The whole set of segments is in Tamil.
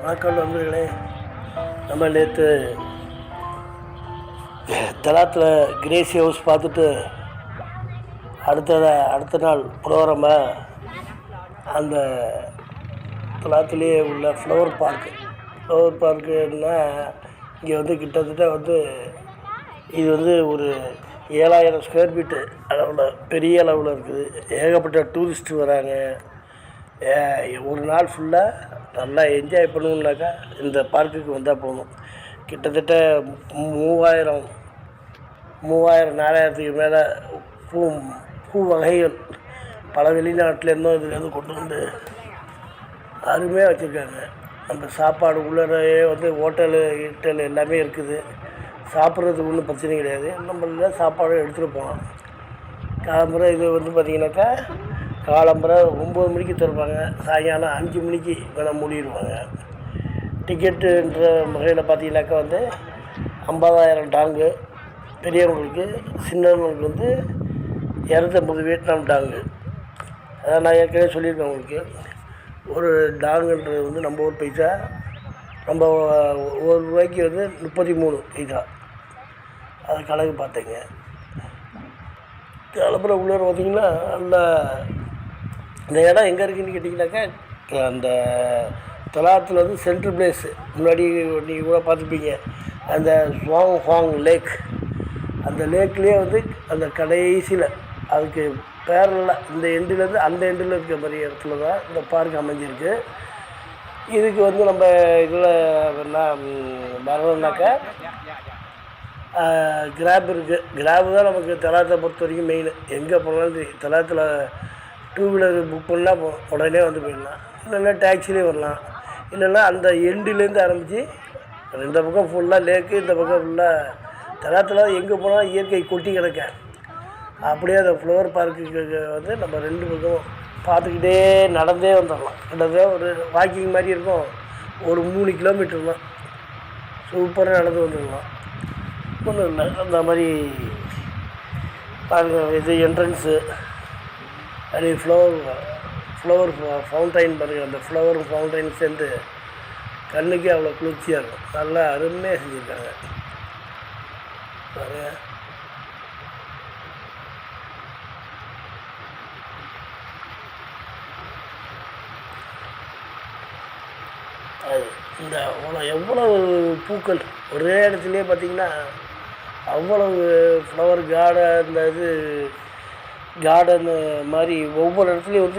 வணக்கம் நண்பர்களே. நம்ம நேற்று தலாத்தில் கிரேசி ஹவுஸ் பார்த்துட்டு அடுத்த நாள் ப்ரோக்ராமை அந்த தலாத்திலேயே உள்ள ஃப்ளவர் பார்க்குன்னா இங்கே கிட்டத்தட்ட இது ஒரு 7000 ஸ்கொயர் ஃபீட்டு அளவில் பெரிய அளவில் இருக்குது. ஏகப்பட்ட டூரிஸ்ட்டு வராங்க. ஒரு நாள் ஃபுல்லாக நல்லா என்ஜாய் பண்ணணுன்னாக்கா இந்த பார்க்குக்கு வந்தால் போகணும். கிட்டத்தட்ட 4000-4000க்கு மேலே பூ வகைகள் பல வெளிநாட்டிலேருந்தும் இதுலேருந்து கொண்டு வந்து அருமையாக வச்சுருக்காங்க. நம்ம சாப்பாடு உள்ளறையே ஹோட்டலு எல்லாமே இருக்குது. சாப்பிட்றதுக்கு ஒன்றும் பிரச்சனை கிடையாது. நம்மள சாப்பாடு எடுத்துகிட்டு போகலாம். காலம்புரை இது பார்த்திங்கனாக்கா காலம்புரை 9 மணிக்கு திறப்பாங்க, சாயங்காலம் 5 மணிக்கு வேணால் மூடிடுவாங்க. டிக்கெட்டுன்ற வகையில் பார்த்திங்கனாக்கா 50,000 டாங்கு பெரியவங்களுக்கு, சின்னவங்களுக்கு 250 வியட்நாம் டாங்கு. அதான் நான் ஏற்கனவே சொல்லியிருக்கேன் உங்களுக்கு. ஒரு டாங்குன்றது நம்ம ஊர் பைசா, நம்ம ₹1 33 பைசா. அது கணக்கு பார்த்தேங்க. கிளம்புற உள்ளே பார்த்திங்கன்னா நல்லா இந்த இடம் எங்கே இருக்குதுன்னு கேட்டிங்கனாக்கா அந்த தலாத்தில் சென்ட்ரல் பிளேஸு. முன்னாடி நீங்கள் கூட பார்த்துப்பீங்க அந்த ஹாங் லேக். அந்த லேக்லேயே அந்த கடைசியில் அதுக்கு பேரலில் இந்த எண்டுலேருந்து அந்த எண்டில் இருக்கிற மாதிரி இடத்துல தான் இந்த பார்க் அமைஞ்சிருக்கு. இதுக்கு நம்ம இதில் என்ன வரணுன்னாக்கா கிராப் இருக்குது. கிராப் தான் நமக்கு தலாத்தை பொறுத்த வரைக்கும் மெயின். எங்கே போனாலும் சரி தலாத்தில் 2 வீலர் புக் பண்ணால் உடனே போயிடலாம். இல்லைன்னா டாக்ஸிலே வரலாம். இல்லைன்னா அந்த எண்டுலேருந்து ஆரம்பித்து இந்த பக்கம் ஃபுல்லாக லேக்கு, இந்த பக்கம் ஃபுல்லாக தலாத்தில் எங்கே போனாலும் இயற்கை கொட்டி கிடக்க. அப்படியே அந்த ஃப்ளவர் பார்க்குக்கு நம்ம 2 பக்கம் பார்த்துக்கிட்டே நடந்தே வந்துடலாம். கிட்டத்தட்ட ஒரு வாக்கிங் மாதிரி இருக்கும். ஒரு 3 கிலோமீட்டர் தான். சூப்பராக நடந்து வந்துடலாம். ஒன்றும் இல்லை. அந்த மாதிரி பாருங்கள், இது என்ட்ரன்ஸு. அது ஃப்ளவர் ஃபவுண்டைன் பாருங்கள். அந்த ஃப்ளவர் ஃபவுண்டைன் சேர்ந்து கண்ணுக்கே அவ்வளோ குளிர்ச்சியாக இருக்கும். நல்லா அருமையாக செஞ்சுருக்காங்க பாருங்கள். அது இந்த எவ்வளவு பூக்கள் ஒரே இடத்துலையே பார்த்திங்கன்னா அவ்வளவு ஃப்ளவர் கார்டன் மாதிரி ஒவ்வொரு இடத்துலையும்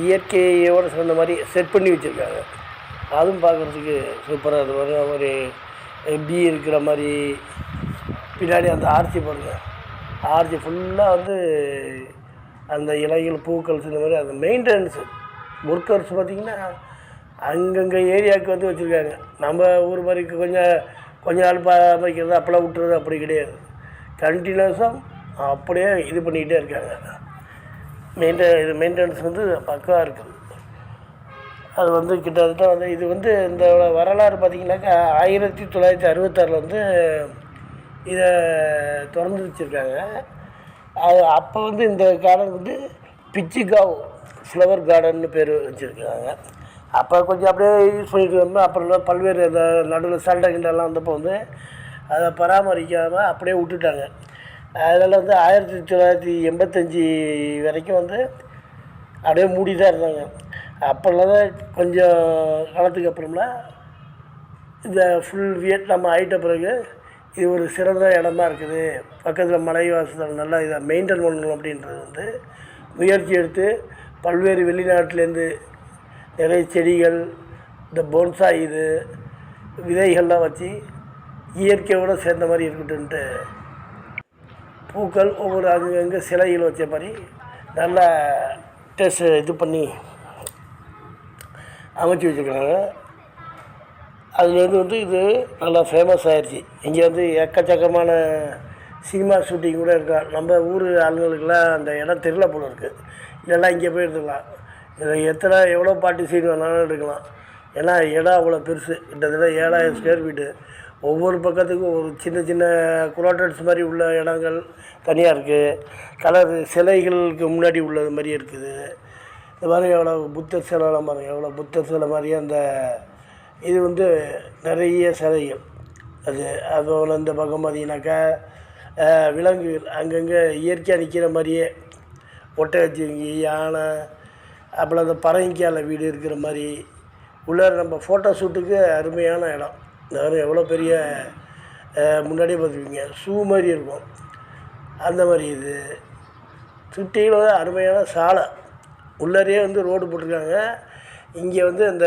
இயற்கையோடு சேர்ந்த மாதிரி செட் பண்ணி வச்சுருக்காங்க. அதுவும் பார்க்குறதுக்கு சூப்பராக இருக்குது. ஒரு பீ இருக்கிற மாதிரி பின்னாடி அந்த ஆர்ச்சி பாருங்கள். ஆர்ச்சி ஃபுல்லாக அந்த இலைகள் பூக்கள் இந்த மாதிரி அந்த மெயின்டெனன்ஸு ஒர்க்கர்ஸ் பார்த்திங்கன்னா அங்கங்கே ஏரியாவுக்கு வச்சுருக்காங்க. நம்ம ஊர் மாதிரி கொஞ்ச நாள் பராமரிக்கிறது அப்போலாம் விட்டுறது அப்படி கிடையாது. கண்டினியூஸாக அப்படியே இது பண்ணிக்கிட்டே இருக்காங்க. மெயின்டெனன்ஸ் பக்காவாக இருக்குது. அது கிட்டத்தட்ட இது இந்த வரலாறு பார்த்திங்கனாக்கா 1966 இதை திறந்து வச்சுருக்காங்க. அது அப்போ இந்த கார்டன் பிச்சிகாவ் ஃப்ளவர் கார்டன்னு பேர் வச்சுருக்காங்க. அப்போ கொஞ்சம் அப்படியே யூஸ் பண்ணிட்டு வந்தோம். அப்புறம் பல்வேறு இந்த நடுவில் சண்டை கிண்டெல்லாம் வந்தப்போ அதை பராமரிக்காமல் அப்படியே விட்டுட்டாங்க. அதனால் 1985 வரைக்கும் அப்படியே மூடி தான் இருந்தாங்க. அப்போல்லாம் தான் கொஞ்சம் காலத்துக்கு அப்புறம்லாம் இந்த ஃபுல் வியட்நாம் ஆகிட்ட பிறகு இது ஒரு சிறந்த இடமா இருக்குது. பக்கத்தில் மலைவாசல் நல்லா இதை மெயின்டைன் பண்ணணும் அப்படின்றது முயற்சி எடுத்து பல்வேறு வெளிநாட்டிலேருந்து நிறைய செடிகள், இந்த போன்சாய் விதைகள்லாம் வச்சு இயற்கையோடு சேர்ந்த மாதிரி இருக்கட்டும்ன்ட்டு பூக்கள் ஒவ்வொரு அங்கங்கே சிலைகள் வச்ச மாதிரி நல்லா இது பண்ணி அமைச்சு வச்சுருக்காங்க. அதுலேருந்து இது நல்லா ஃபேமஸ் ஆகிடுச்சி. இங்கே எக்கச்சக்கமான சினிமா ஷூட்டிங் கூட இருக்கா. நம்ம ஊர் ஆளுங்களுக்கெல்லாம் அந்த இடம் தெரியல போல இருக்குது. இதெல்லாம் இங்கே போய் எடுத்துக்கலாம். இதில் எவ்வளோ பாட்டு சீன் வேணாலும் எடுக்கலாம். ஏன்னா இடம் அவ்வளோ பெருசு. கிட்டத்தட்ட 7000 ஸ்கொயர் ஃபீட்டு. ஒவ்வொரு பக்கத்துக்கும் ஒரு சின்ன சின்ன குவார்ட்டர்ஸ் மாதிரி உள்ள இடங்கள் தனியாக இருக்குது. கலர் சிலைகளுக்கு முன்னாடி உள்ளது மாதிரி இருக்குது. இந்த மாதிரி எவ்வளோ புத்தர் சிலைலாம் பாருங்கள். எவ்வளோ புத்தர் சிலை மாதிரியே அந்த இது வந்து நிறைய சிலைகள். அதோட இந்த பக்கம் பார்த்தீங்கன்னாக்கா விலங்குகள் அங்கங்கே இயற்கையாக நிற்கிற மாதிரியே ஒட்டகச்சிவிங்கி, யானை, அப்புறம் அந்த பரங்கிக்கால வீடு இருக்கிற மாதிரி உள்ளார நம்ம ஃபோட்டோ ஷூட்டுக்கு அருமையான இடம். இந்த எவ்வளோ பெரிய முன்னாடியே பார்த்துருப்பீங்க ஷூ மாதிரி இருக்கும். அந்த மாதிரி இது சுற்றிலும் அருமையான சாலை. உள்ளாரையே வந்து ரோடு போட்டிருக்காங்க. இங்கே வந்து இந்த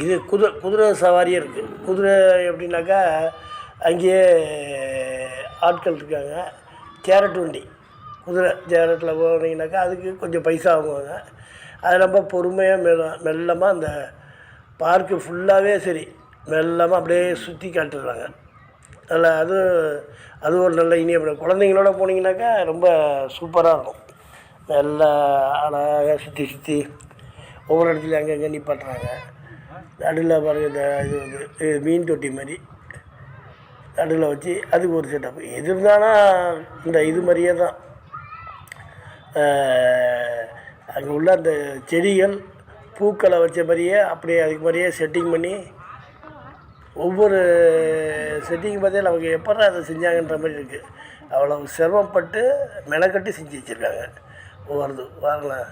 இது குதிரை சவாரியே இருக்குது. குதிரை எப்படின்னாக்கா அங்கேயே ஆட்கள் இருக்காங்க. சேரட் வண்டி, குதிரை சேரட்டில் போனீங்கன்னாக்கா அதுக்கு கொஞ்சம் பைசா வாங்குவாங்க. அது ரொம்ப பொறுமையாக மெல்லமாக அந்த பார்க்கு ஃபுல்லாகவே சரி மெல்லமாக அப்படியே சுற்றி காட்டுறாங்க. அதில் அது ஒரு நல்ல இனியப்படம். குழந்தைங்களோட போனீங்கன்னாக்கா ரொம்ப சூப்பராக இருக்கும். நல்லா அழகாக சுற்றி ஒவ்வொரு இடத்துலையும் அங்கங்கே நிப்பாட்டுறாங்க. நடுவில் பாருங்கள் இந்த இது வந்து மீன் தொட்டி மாதிரி நடுவில் வச்சு அதுக்கு ஒரு செட்டப். எது இருந்தாலும் இந்த இது மாதிரியே தான் அங்கே உள்ள அந்த செடிகள் பூக்களை வச்ச மாதிரியே அப்படியே அதுக்கு மாதிரியே செட்டிங் பண்ணி ஒவ்வொரு செட்டிங் பார்த்தே நமக்கு எப்போ அதை செஞ்சாங்கன்ற மாதிரி இருக்குது. அவ்வளோ சிரமப்பட்டு மெனக்கட்டி செஞ்சு வச்சுருக்காங்க. வருது வாங்கலாம்.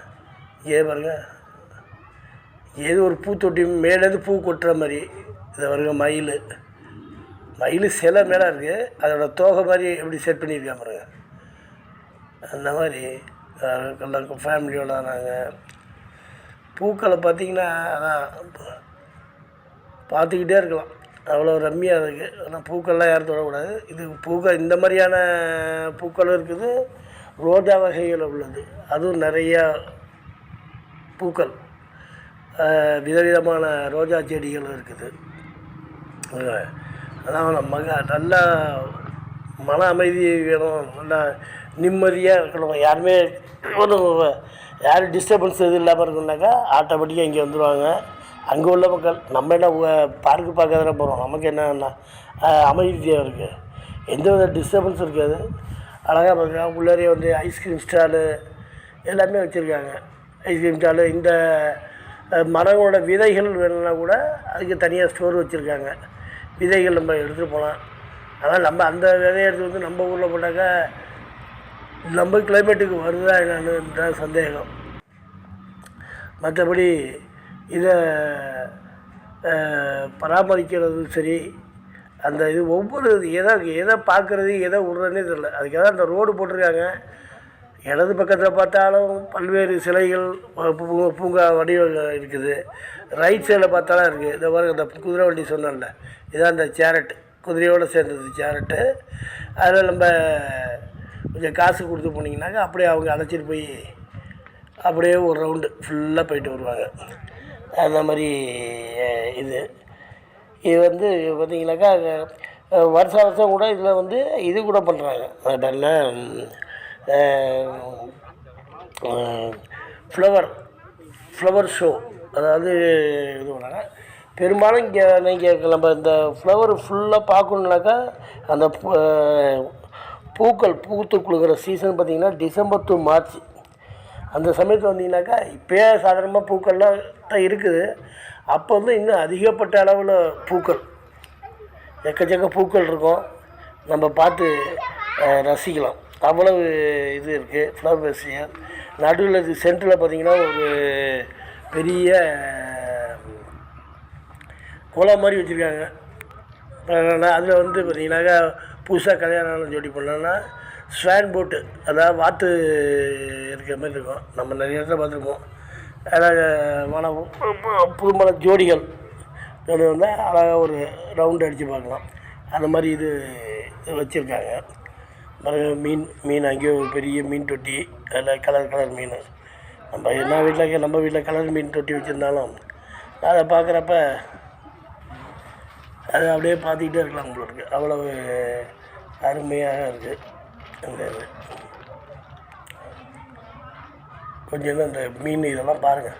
ஏ பாருங்கள், ஏதோ ஒரு பூத்தொட்டி மேலேருந்து பூ கொட்டுற மாதிரி. இதை பாருங்க, மயில் சிலை மேலே இருக்குது. அதோடய தோகை மாதிரி எப்படி செட் பண்ணியிருக்காங்க பாருங்க. அந்த மாதிரி எல்லாருக்கும் ஃபேமிலியோட நாங்கள் பூக்களை பார்த்திங்கன்னா அதான் பார்த்துக்கிட்டே இருக்கலாம். அவ்வளோ ரம்மியாக இருக்குது. ஆனால் பூக்கள்லாம் யாரும் தொடக்கூடாது. இது பூக்கள் இந்த மாதிரியான பூக்களும் இருக்குது, ரோஜா வகைகள் உள்ளது. அதுவும் நிறையா பூக்கள் விதவிதமான ரோஜா செடிகளும் இருக்குது. அதான் நம்ம நல்லா மன அமைதி வேணும், நல்லா நிம்மதியாக இருக்கணும். யாரும் டிஸ்டர்பன்ஸ் எதுவும் இல்லாமல் இருக்கணும்னாக்கா ஆட்டோமேட்டிக்காக இங்கே வந்துடுவாங்க. அங்கே உள்ள மக்கள். நம்ம என்ன பார்க்கு பார்க்க தானே போகிறோம், நமக்கு என்ன அமைதியாக இருக்குது, எந்த வித டிஸ்டர்பன்ஸும் இருக்காது. அழகாக பார்க்கலாம். உள்ளாரே வந்து ஐஸ்கிரீம் ஸ்டாலு எல்லாமே வச்சுருக்காங்க. ஐஸ்கிரீம் ஸ்டாலு, இந்த மரங்களோட விதைகள் வேணும்னா கூட அதுக்கு தனியாக ஸ்டோர் வச்சுருக்காங்க. விதைகள் நம்ம எடுத்துகிட்டு போகலாம். ஆனால் நம்ம அந்த விதையை எடுத்து வந்து நம்ம ஊரில் போட்டாக்கா நம்ம கிளைமேட்டுக்கு வருதா என்னன்னு தான் சந்தேகம். மற்றபடி இதை பராமரிக்கிறது சரி, அந்த இது ஒவ்வொரு எதை பார்க்குறது எதை விட்றதுனே தெரியல. அதுக்காக அந்த ரோடு போட்டிருக்காங்க. இடது பக்கத்தில் பார்த்தாலும் பல்வேறு சிலைகள் பூங்கா வடிவங்கள் இருக்குது. ரைட் சைடில் பார்த்தாலும் இருக்குது. இந்த மாதிரி அந்த குதிரை வண்டி சொன்னோம்ல, இதான் அந்த சேரட்டு, குதிரையோடு சேர்ந்தது சேரட்டு. அதில் நம்ம கொஞ்சம் காசு கொடுத்து போனீங்கன்னாக்கா அப்படியே அவங்க அழைச்சிட்டு போய் அப்படியே ஒரு ரவுண்டு ஃபுல்லாக போயிட்டு வருவாங்க. அந்த மாதிரி இது வந்து பார்த்திங்கனாக்கா வருஷம் கூட இதில் வந்து இது கூட பண்ணுறாங்க. அதனால ஃப்ளவர் ஷோ, அதாவது இது பண்ணாங்க. பெரும்பாலும் இங்கே நீங்கள் நம்ம இந்த ஃப்ளவர் ஃபுல்லாக பார்க்கணுன்னாக்கா அந்த பூக்கள் பூத்து குலுக்கிற சீசன் பார்த்திங்கன்னா டிசம்பர் டு மார்ச். அந்த சமயத்தில் வந்தீங்கன்னாக்கா இப்போயே சாதாரணமாக பூக்கள்லாம் தான் இருக்குது. அப்போ வந்து இன்னும் அதிகப்பட்ட அளவில் பூக்கள், எக்கச்சக்க பூக்கள் இருக்கும். நம்ம பார்த்து ரசிக்கலாம். அவ்வளவு இது இருக்குது ஃப்ளவர் ஃபெஸ்டிவல். நடுவில் இது சென்டரில் பார்த்திங்கன்னா ஒரு பெரிய குளம் மாதிரி வச்சுருக்காங்க. அதில் வந்து பார்த்திங்கனாக்கா புதுசாக கல்யாணம் ஜோடி பண்ணோன்னா ஸ்வான் போட்டு, அதாவது வாத்து இருக்கிற மாதிரி இருக்கும். நம்ம நிறைய இடத்துல பார்த்துருப்போம். அதாவது புதுமண ஜோடிகள் வந்தால் அழகாக ஒரு ரவுண்டு அடித்து பார்க்கலாம். அந்த மாதிரி இது வச்சுருக்காங்க. மீன் அங்கேயே ஒரு பெரிய மீன் தொட்டி, அதில் கலர் மீன். நம்ம வீட்டில் கலர் மீன் தொட்டி வச்சுருந்தாலும் அதை பார்க்குறப்ப அதை அப்படியே பார்த்துக்கிட்டே இருக்கலாம் உங்களுக்கு. அவ்வளவு அருமையாக இருக்குது. அந்த இது கொஞ்சம் அந்த மீன் இதெல்லாம் பாருங்கள்.